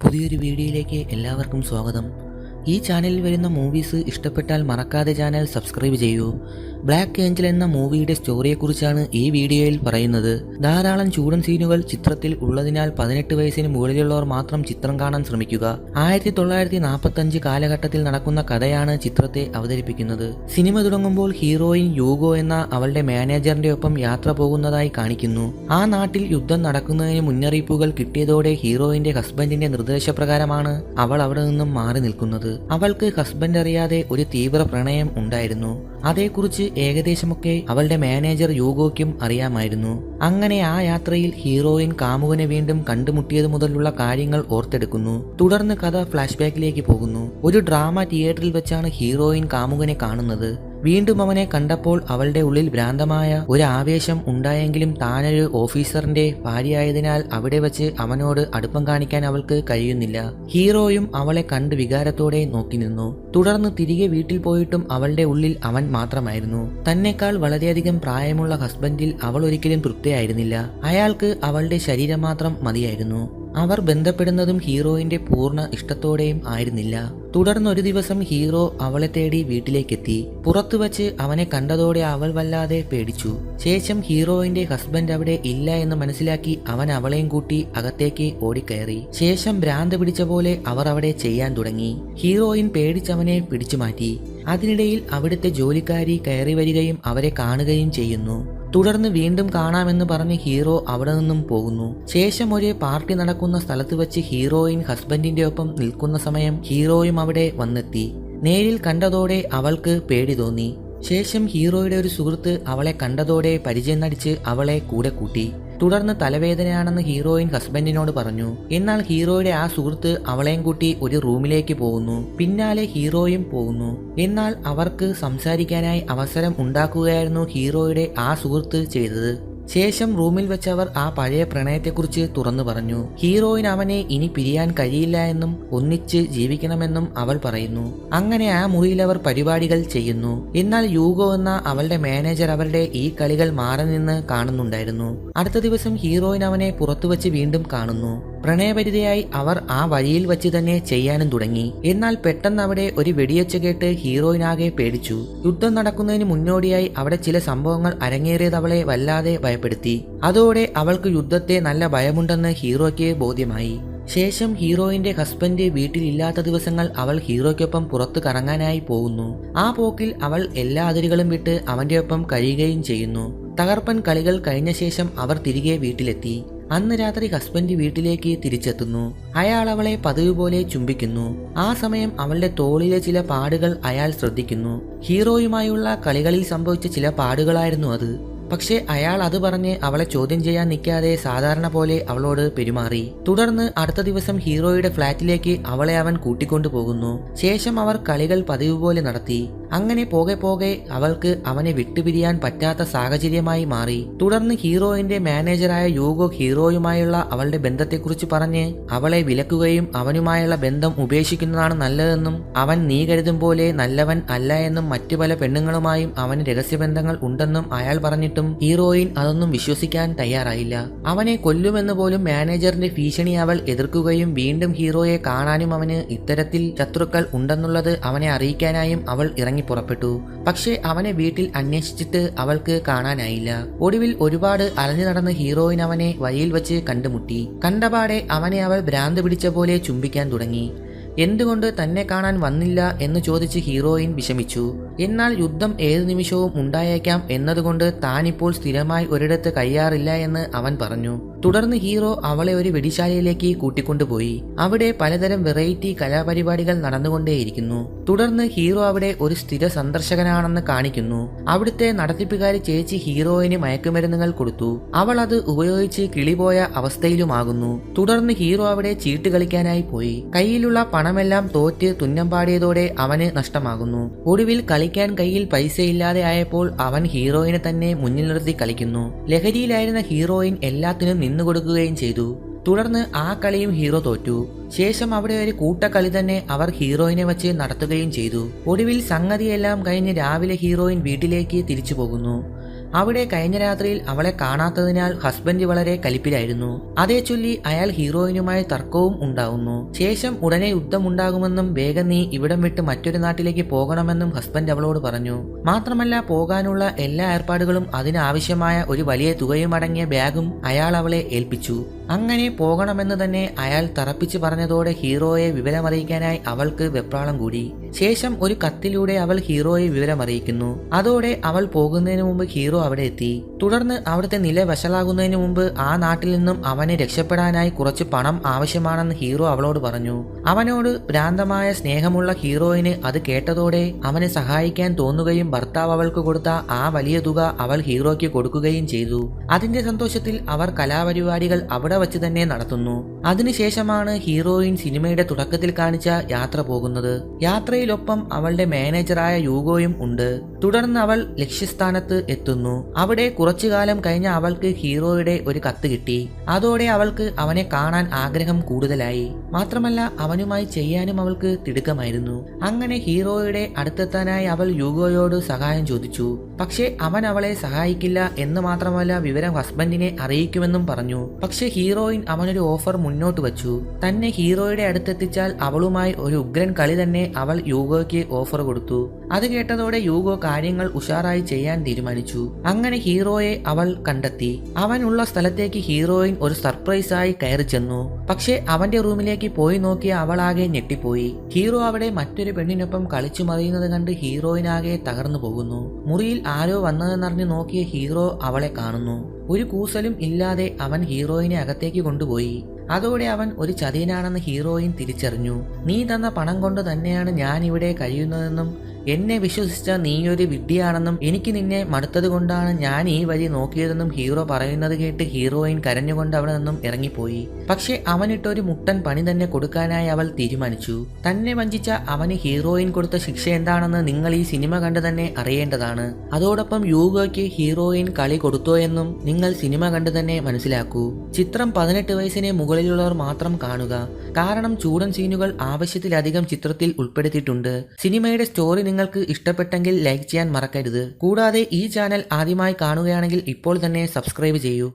പുതിയൊരു വീഡിയോയിലേക്ക് എല്ലാവർക്കും സ്വാഗതം. ഈ ചാനലിൽ വരുന്ന മൂവീസ് ഇഷ്ടപ്പെട്ടാൽ മറക്കാതെ ചാനൽ സബ്സ്ക്രൈബ് ചെയ്യൂ. ബ്ലാക്ക് ഏഞ്ചൽ എന്ന മൂവിയുടെ സ്റ്റോറിയെക്കുറിച്ചാണ് ഈ വീഡിയോയിൽ പറയുന്നത്. ധാരാളം ചൂടൻ സീനുകൾ ചിത്രത്തിൽ ഉള്ളതിനാൽ 18 വയസ്സിന് മുകളിലുള്ളവർ മാത്രം ചിത്രം കാണാൻ ശ്രമിക്കുക. 1945 കാലഘട്ടത്തിൽ നടക്കുന്ന കഥയാണ് ചിത്രത്തെ അവതരിപ്പിക്കുന്നത്. സിനിമ തുടങ്ങുമ്പോൾ ഹീറോയിൻ യൂഗോ എന്ന അവളുടെ മാനേജറിന്റെ ഒപ്പം യാത്ര പോകുന്നതായി കാണിക്കുന്നു. ആ നാട്ടിൽ യുദ്ധം നടക്കുന്നതിന് മുന്നറിയിപ്പുകൾ കിട്ടിയതോടെ ഹീറോയിന്റെ ഹസ്ബൻഡിന്റെ നിർദ്ദേശപ്രകാരമാണ് അവൾ അവിടെ നിന്നും മാറി നിൽക്കുന്നത്. അവൾക്ക് ഹസ്ബൻഡ് അറിയാതെ ഒരു തീവ്ര പ്രണയം ഉണ്ടായിരുന്നു. അതേക്കുറിച്ച് ഏകദേശമൊക്കെ അവളുടെ മാനേജർ യൂഗോയ്ക്കും അറിയാമായിരുന്നു. അങ്ങനെ ആ യാത്രയിൽ ഹീറോയിൻ കാമുകനെ വീണ്ടും കണ്ടുമുട്ടിയത് മുതലുള്ള കാര്യങ്ങൾ ഓർത്തെടുക്കുന്നു. തുടർന്ന് കഥ ഫ്ലാഷ് ബാക്കിലേക്ക് പോകുന്നു. ഒരു ഡ്രാമ തിയേറ്ററിൽ വെച്ചാണ് ഹീറോയിൻ കാമുകനെ കാണുന്നത്. വീണ്ടും അവനെ കണ്ടപ്പോൾ അവളുടെ ഉള്ളിൽ ഭ്രാന്തമായ ഒരു ആവേശം ഉണ്ടായെങ്കിലും താനൊരു ഓഫീസറിന്റെ ഭാര്യയായതിനാൽ അവിടെ വെച്ച് അവനോട് അടുപ്പം കാണിക്കാൻ അവൾക്ക് കഴിയുന്നില്ല. ഹീറോയും അവളെ കണ്ട് വികാരത്തോടെ നോക്കി നിന്നു. തുടർന്ന് തിരികെ വീട്ടിൽ പോയിട്ടും അവളുടെ ഉള്ളിൽ അവൻ മാത്രമായിരുന്നു. തന്നെക്കാൾ വളരെയധികം പ്രായമുള്ള ഹസ്ബൻഡിൽ അവൾ ഒരിക്കലും തൃപ്തിയായിരുന്നില്ല. അയാൾക്ക് അവളുടെ ശരീരം മാത്രം മതിയായിരുന്നു. അവർ ബന്ധപ്പെടുന്നതും ഹീറോയിന്റെ പൂർണ്ണ ഇഷ്ടത്തോടെയും ആയിരുന്നില്ല. തുടർന്ന് ഒരു ദിവസം ഹീറോ അവളെ തേടി വീട്ടിലേക്കെത്തി. പുറത്തു വച്ച് അവനെ കണ്ടതോടെ അവൾ വല്ലാതെ പേടിച്ചു. ശേഷം ഹീറോയിന്റെ ഹസ്ബൻഡ് അവിടെ ഇല്ല എന്ന് മനസ്സിലാക്കി അവൻ അവളെയും കൂട്ടി അകത്തേക്ക് ഓടിക്കയറി. ശേഷം ഭ്രാന്ത് പിടിച്ച പോലെ അവർ അവിടെ ചെയ്യാൻ തുടങ്ങി. ഹീറോയിൻ പേടിച്ചവനെ പിടിച്ചു മാറ്റി. അതിനിടയിൽ അവിടുത്തെ ജോലിക്കാരി കയറി വരികയും അവരെ കാണുകയും ചെയ്യുന്നു. തുടർന്ന് വീണ്ടും കാണാമെന്ന് പറഞ്ഞ് ഹീറോ അവിടെ നിന്നും പോകുന്നു. ശേഷം ഒരു പാർട്ടി നടക്കുന്ന സ്ഥലത്ത് വെച്ച് ഹീറോയിൻ ഹസ്ബൻഡിന്റെ ഒപ്പം നിൽക്കുന്ന സമയം ഹീറോയും അവിടെ വന്നെത്തി. നേരിൽ കണ്ടതോടെ അവൾക്ക് പേടി തോന്നി. ശേഷം ഹീറോയുടെ ഒരു സുഹൃത്ത് അവളെ കണ്ടതോടെ പരിചയം നടിച്ച് അവളെ കൂടെ കൂട്ടി. തുടർന്ന് തലവേദനയാണെന്ന് ഹീറോയിൻ ഹസ്ബൻഡിനോട് പറഞ്ഞു. എന്നാൽ ഹീറോയുടെ ആ സുഹൃത്ത് അവളെയും കൂട്ടി ഒരു റൂമിലേക്ക് പോകുന്നു. പിന്നാലെ ഹീറോയും പോകുന്നു. എന്നാൽ അവർക്ക് സംസാരിക്കാനായി അവസരം ഉണ്ടാക്കുകയായിരുന്നു ഹീറോയുടെ ആ സുഹൃത്ത് ചെയ്തത്. ശേഷം റൂമിൽ വെച്ചവർ ആ പഴയ പ്രണയത്തെക്കുറിച്ച് തുറന്നു പറഞ്ഞു. ഹീറോയിൻ അവനെ ഇനി പിരിയാൻ കഴിയില്ല എന്നും ഒന്നിച്ച് ജീവിക്കണമെന്നും അവൾ പറയുന്നു. അങ്ങനെ ആ മുറിയിൽ അവർ പരിപാടികൾ ചെയ്യുന്നു. എന്നാൽ യൂഗോ എന്ന അവളുടെ മാനേജർ അവരുടെ ഈ കളികൾ മാറി നിന്ന് കാണുന്നുണ്ടായിരുന്നു. അടുത്ത ദിവസം ഹീറോയിൻ അവനെ പുറത്തുവച്ച് വീണ്ടും കാണുന്നു. പ്രണയപരിതയായി അവർ ആ വഴിയിൽ വച്ച് തന്നെ ചെയ്യാനും തുടങ്ങി. എന്നാൽ പെട്ടെന്ന് അവിടെ ഒരു വെടിയൊച്ച കേട്ട് ഹീറോയിനാകെ പേടിച്ചു. യുദ്ധം നടക്കുന്നതിന് മുന്നോടിയായി അവിടെ ചില സംഭവങ്ങൾ അരങ്ങേറിയത് അവളെ വല്ലാതെ ഭയപ്പെടുത്തി. അതോടെ അവൾക്ക് യുദ്ധത്തെ നല്ല ഭയമുണ്ടെന്ന് ഹീറോയ്ക്ക് ബോധ്യമായി. ശേഷം ഹീറോയിന്റെ ഹസ്ബൻഡ് വീട്ടിലില്ലാത്ത ദിവസങ്ങൾ അവൾ ഹീറോയ്ക്കൊപ്പം പുറത്തു കറങ്ങാനായി പോകുന്നു. ആ പോക്കിൽ അവൾ എല്ലാ അതിരുകളും വിട്ട് അവന്റെ ഒപ്പം കഴിയുകയും ചെയ്യുന്നു. തകർപ്പൻ കളികൾ കഴിഞ്ഞ ശേഷം അവർ തിരികെ വീട്ടിലെത്തി. അന്ന് രാത്രി ഹസ്ബൻഡ് വീട്ടിലേക്ക് തിരിച്ചെത്തുന്നു. അയാൾ അവളെ പതിവ് പോലെ ചുംബിക്കുന്നു. ആ സമയം അവളുടെ തോളിലെ ചില പാടുകൾ അയാൾ ശ്രദ്ധിക്കുന്നു. ഹീറോയുമായുള്ള കളികളിൽ സംഭവിച്ച ചില പാടുകളായിരുന്നു അത്. പക്ഷെ അയാൾ അത് പറഞ്ഞ് അവളെ ചോദ്യം ചെയ്യാൻ നിൽക്കാതെ സാധാരണ പോലെ അവളോട് പെരുമാറി. തുടർന്ന് അടുത്ത ദിവസം ഹീറോയുടെ ഫ്ലാറ്റിലേക്ക് അവളെ അവൻ കൂട്ടിക്കൊണ്ടു പോകുന്നു. ശേഷം അവർ കളികൾ പതിവ് പോലെ നടത്തി. അങ്ങനെ പോകെ പോകെ അവൾക്ക് അവനെ വിട്ടുപിരിയാൻ പറ്റാത്ത സാഹചര്യമായി മാറി. തുടർന്ന് ഹീറോയിന്റെ മാനേജറായ യൂഗോ ഹീറോയുമായുള്ള അവളുടെ ബന്ധത്തെക്കുറിച്ച് പറഞ്ഞ് അവളെ വിലക്കുകയും അവനുമായുള്ള ബന്ധം ഉപേക്ഷിക്കുന്നതാണ് നല്ലതെന്നും അവൻ നീ കരുതും പോലെ നല്ലവൻ അല്ല എന്നും മറ്റു പല പെണ്ണുങ്ങളുമായും അവന് രഹസ്യബന്ധങ്ങൾ ഉണ്ടെന്നും അയാൾ പറഞ്ഞിട്ടും ഹീറോയിൻ അതൊന്നും വിശ്വസിക്കാൻ തയ്യാറായില്ല. അവനെ കൊല്ലുമെന്ന് പോലും മാനേജറിന്റെ ഭീഷണി അവൾ എതിർക്കുകയും വീണ്ടും ഹീറോയെ കാണാനും അവന് ഇത്തരത്തിൽ ശത്രുക്കൾ ഉണ്ടെന്നുള്ളത് അവനെ അറിയിക്കാനായും അവൾ പുറപ്പെട്ടു. പക്ഷെ അവനെ വീട്ടിൽ അന്വേഷിച്ചിട്ട് അവൾക്ക് കാണാനായില്ല. ഒടുവിൽ ഒരുപാട് അലഞ്ഞു നടന്ന് ഹീറോയിൻ അവനെ വഴിയിൽ വെച്ച് കണ്ടുമുട്ടി. കണ്ടപാടെ അവനെ അവൾ ഭ്രാന്ത് പിടിച്ച പോലെ ചുംബിക്കാൻ തുടങ്ങി. എന്തുകൊണ്ട് തന്നെ കാണാൻ വന്നില്ല എന്ന് ചോദിച്ച് ഹീറോയിൻ വിഷമിച്ചു. എന്നാൽ യുദ്ധം ഏതു നിമിഷവും ഉണ്ടായേക്കാം എന്നതുകൊണ്ട് താനിപ്പോൾ സ്ഥിരമായി ഒരിടത്ത് കഴിയാറില്ല എന്ന് അവൻ പറഞ്ഞു. തുടർന്ന് ഹീറോ അവളെ ഒരു വെടിശാലയിലേക്ക് കൂട്ടിക്കൊണ്ടുപോയി. അവിടെ പലതരം വെറൈറ്റി കലാപരിപാടികൾ നടന്നുകൊണ്ടേയിരിക്കുന്നു. തുടർന്ന് ഹീറോ അവിടെ ഒരു സ്ഥിര സന്ദർശകനാണെന്ന് കാണിക്കുന്നു. അവിടുത്തെ നടത്തിപ്പുകാരി ചേച്ചി ഹീറോയിന് മയക്കുമരുന്നുകൾ കൊടുത്തു. അവൾ അത് ഉപയോഗിച്ച് കിളിപോയ അവസ്ഥയിലുമാകുന്നു. തുടർന്ന് ഹീറോ അവിടെ ചീട്ട് കളിക്കാനായി പോയി. കയ്യിലുള്ള പണമെല്ലാം തോറ്റ് തുന്നം പാടിയതോടെ അവന് നഷ്ടമാകുന്നു. ഒടുവിൽ കളിക്കാൻ കയ്യിൽ പൈസയില്ലാതെ ആയപ്പോൾ അവൻ ഹീറോയിനെ തന്നെ മുന്നിൽ നിർത്തി കളിക്കുന്നു. ലഹരിയിലായിരുന്ന ഹീറോയിൻ എല്ലാത്തിനും നിന്നുകൊടുക്കുകയും ചെയ്തു. തുടർന്ന് ആ കളിയും ഹീറോ തോറ്റു. ശേഷം അവിടെ ഒരു കൂട്ടക്കളി തന്നെ അവർ ഹീറോയിനെ വെച്ച് നടത്തുകയും ചെയ്തു. ഒടുവിൽ സംഗതിയെല്ലാം കഴിഞ്ഞ് രാവിലെ ഹീറോയിൻ വീട്ടിലേക്ക് തിരിച്ചു പോകുന്നു. അവിടെ കഴിഞ്ഞ രാത്രിയിൽ അവളെ കാണാത്തതിനാൽ ഹസ്ബൻഡ് വളരെ കലിപ്പിലായിരുന്നു. അതേ ചൊല്ലി അയാൾ ഹീറോയിനുമായി തർക്കവും ഉണ്ടാവുന്നു. ശേഷം ഉടനെ യുദ്ധമുണ്ടാകുമെന്നും വേഗം നീ ഇവിടം വിട്ട് മറ്റൊരു നാട്ടിലേക്ക് പോകണമെന്നും ഹസ്ബൻഡ് അവളോട് പറഞ്ഞു. മാത്രമല്ല പോകാനുള്ള എല്ലാ ഏർപ്പാടുകളും അതിനാവശ്യമായ ഒരു വലിയ തുകയും അടങ്ങിയ ബാഗും അയാൾ അവളെ ഏൽപ്പിച്ചു. അങ്ങനെ പോകണമെന്ന് തന്നെ അയാൾ തറപ്പിച്ച് പറഞ്ഞതോടെ ഹീറോയെ വിവരമറിയിക്കാനായി അവൾക്ക് വെപ്രാളം കൂടി. ശേഷം ഒരു കത്തിലൂടെ അവൾ ഹീറോയെ വിവരമറിയിക്കുന്നു. അതോടെ അവൾ പോകുന്നതിന് മുമ്പ് ഹീറോ അവിടെ എത്തി. തുടർന്ന് അവിടുത്തെ നില വഷളാകുന്നതിന് മുമ്പ് ആ നാട്ടിൽ നിന്നും അവനെ രക്ഷപ്പെടാനായി കുറച്ച് പണം ആവശ്യമാണെന്ന് ഹീറോ അവളോട് പറഞ്ഞു. അവനോട് ഭ്രാന്തമായ സ്നേഹമുള്ള ഹീറോയിന് അത് കേട്ടതോടെ അവനെ സഹായിക്കാൻ തോന്നുകയും ഭർത്താവ് അവൾക്ക് കൊടുത്ത ആ വലിയ തുക അവൾ ഹീറോയ്ക്ക് കൊടുക്കുകയും ചെയ്തു. അതിന്റെ സന്തോഷത്തിൽ അവർ കലാപരിപാടികൾ അവിടെ വച്ച് തന്നെ നടത്തുന്നു. അതിനുശേഷമാണ് ഹീറോയിൻ സിനിമയുടെ തുടക്കത്തിൽ കാണിച്ച യാത്ര പോകുന്നത്. യാത്രയിലൊപ്പം അവളുടെ മാനേജറായ യൂഗോയും ഉണ്ട്. തുടർന്ന് അവൾ ലക്ഷ്യസ്ഥാനത്ത് എത്തുന്നു. അവിടെ കുറച്ചു കാലം കഴിഞ്ഞ അവൾക്ക് ഹീറോയുടെ ഒരു കത്ത് കിട്ടി. അതോടെ അവൾക്ക് അവനെ കാണാൻ ആഗ്രഹം കൂടുതലായി. മാത്രമല്ല അവനുമായി ചെയ്യാനും അവൾക്ക് തിടുക്കമായിരുന്നു. അങ്ങനെ ഹീറോയുടെ അടുത്തെത്താനായി അവൾ യൂഗോയോട് സഹായം ചോദിച്ചു. പക്ഷേ അവൻ അവളെ സഹായിക്കില്ല എന്ന് മാത്രമല്ല വിവരം ഹസ്ബൻഡിനെ അറിയിക്കുമെന്നും പറഞ്ഞു. പക്ഷെ ഹീറോയിൻ അവനൊരു ഓഫർ മുന്നോട്ട് വച്ചു. തന്നെ ഹീറോയുടെ അടുത്തെത്തിച്ചാൽ അവളുമായി ഒരു ഉഗ്രൻ കളി തന്നെ അവൾ യൂഗോയ്ക്ക് ഓഫർ കൊടുത്തു. അത് കേട്ടതോടെ യൂഗോ കാര്യങ്ങൾ ഉഷാറായി ചെയ്യാൻ തീരുമാനിച്ചു. അങ്ങനെ ഹീറോയെ അവൾ കണ്ടെത്തി. അവനുള്ള സ്ഥലത്തേക്ക് ഹീറോയിൻ ഒരു സർപ്രൈസായി കയറി ചെന്നു. പക്ഷെ അവന്റെ റൂമിലേക്ക് പോയി നോക്കിയ അവളാകെ ഞെട്ടിപ്പോയി. ഹീറോ അവിടെ മറ്റൊരു പെണ്ണിനൊപ്പം കളിച്ചു മറിയുന്നത് കണ്ട് ഹീറോയിനാകെ തകർന്നു പോകുന്നു. മുറിയിൽ ആരോ വന്നതെന്നറിഞ്ഞ് നോക്കിയ ഹീറോ അവളെ കാണുന്നു. ഒരു കൂസലും ഇല്ലാതെ അവൻ ഹീറോയിനെ അകത്തേക്ക് കൊണ്ടുപോയി. അതോടെ അവൻ ഒരു ചതിയനാണെന്ന് ഹീറോയിൻ തിരിച്ചറിഞ്ഞു. നീ തന്ന പണം കൊണ്ട് തന്നെയാണ് ഞാൻ ഇവിടെ കഴിയുന്നതെന്നും എന്നെ വിശ്വസിച്ച നീയൊരു വിഡ്ഢിയാണെന്നും എനിക്ക് നിന്നെ മടുത്തത് കൊണ്ടാണ് ഞാൻ ഈ വഴി നോക്കിയതെന്നും ഹീറോ പറയുന്നത് കേട്ട് ഹീറോയിൻ കരഞ്ഞുകൊണ്ട് അവിടെ നിന്നും ഇറങ്ങിപ്പോയി. പക്ഷെ അവനിട്ടൊരു മുട്ടൻ പണി തന്നെ കൊടുക്കാനായി അവൾ തീരുമാനിച്ചു. തന്നെ വഞ്ചിച്ച അവന് ഹീറോയിൻ കൊടുത്ത ശിക്ഷ എന്താണെന്ന് നിങ്ങൾ ഈ സിനിമ കണ്ട് തന്നെ അറിയേണ്ടതാണ്. അതോടൊപ്പം യൂഗോയ്ക്ക് ഹീറോയിൻ കളി കൊടുത്തോ എന്നും നിങ്ങൾ സിനിമ കണ്ട് തന്നെ മനസ്സിലാക്കൂ. ചിത്രം 18 വയസ്സിന് മുകളിലുള്ളവർ മാത്രം കാണുക. കാരണം ചൂടൻ സീനുകൾ ആവശ്യത്തിലധികം ചിത്രത്തിൽ ഉൾപ്പെടുത്തിയിട്ടുണ്ട്. സിനിമയുടെ സ്റ്റോറി നിങ്ങൾക്ക് ഇഷ്ടപ്പെട്ടെങ്കിൽ ലൈക്ക് ചെയ്യാൻ മറക്കരുത്. കൂടാതെ ഈ ചാനൽ ആദ്യമായി കാണുകയാണെങ്കിൽ ഇപ്പോൾ തന്നെ സബ്സ്ക്രൈബ് ചെയ്യൂ.